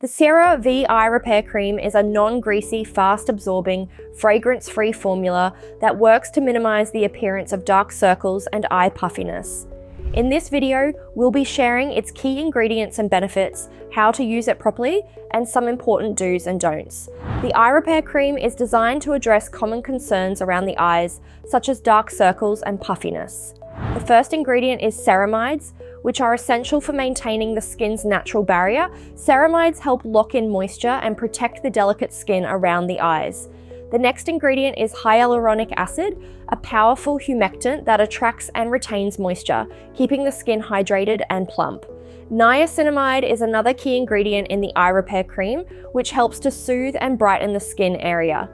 The Cerave Eye Repair Cream is a non-greasy, fast-absorbing, fragrance-free formula that works to minimize the appearance of dark circles and eye puffiness. In this video, we'll be sharing its key ingredients and benefits, how to use it properly, and some important do's and don'ts. The Eye Repair Cream is designed to address common concerns around the eyes, such as dark circles and puffiness. The first ingredient is ceramides, which are essential for maintaining the skin's natural barrier. Ceramides help lock in moisture and protect the delicate skin around the eyes. The next ingredient is hyaluronic acid, a powerful humectant that attracts and retains moisture, keeping the skin hydrated and plump. Niacinamide is another key ingredient in the Eye Repair Cream, which helps to soothe and brighten the skin area.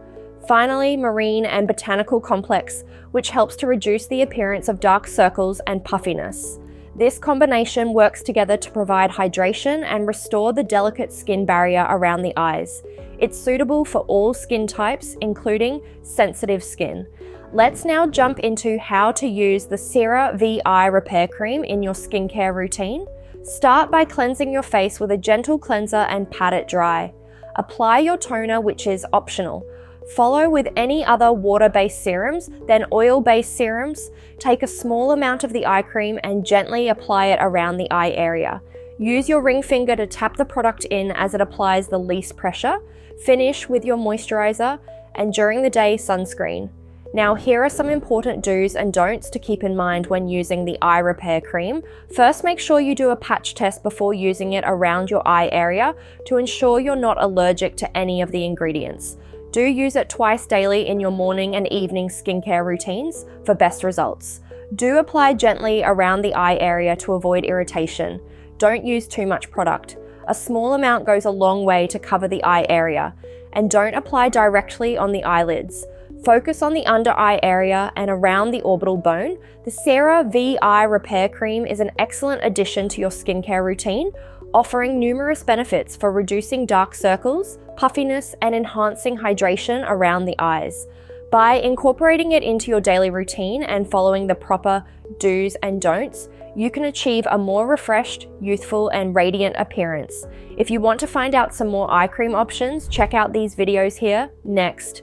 Finally, marine and botanical complex, which helps to reduce the appearance of dark circles and puffiness. This combination works together to provide hydration and restore the delicate skin barrier around the eyes. It's suitable for all skin types, including sensitive skin. Let's now jump into how to use the Cerave Eye Repair Cream in your skincare routine. Start by cleansing your face with a gentle cleanser and pat it dry. Apply your toner, which is optional. Follow with any other water-based serums, then oil-based serums. Take a small amount of the eye cream and gently apply it around the eye area. Use your ring finger to tap the product in as it applies the least pressure. Finish with your moisturizer and during the day sunscreen. Now here are some important do's and don'ts to keep in mind when using the Eye Repair Cream. First, make sure you do a patch test before using it around your eye area to ensure you're not allergic to any of the ingredients. Do use it twice daily in your morning and evening skincare routines for best results. Do apply gently around the eye area to avoid irritation. Don't use too much product. A small amount goes a long way to cover the eye area. And don't apply directly on the eyelids. Focus on the under eye area and around the orbital bone. The Cerave Eye Repair Cream is an excellent addition to your skincare routine, offering numerous benefits for reducing dark circles, puffiness, and enhancing hydration around the eyes. By incorporating it into your daily routine and following the proper do's and don'ts, you can achieve a more refreshed, youthful, and radiant appearance. If you want to find out some more eye cream options, check out these videos here next.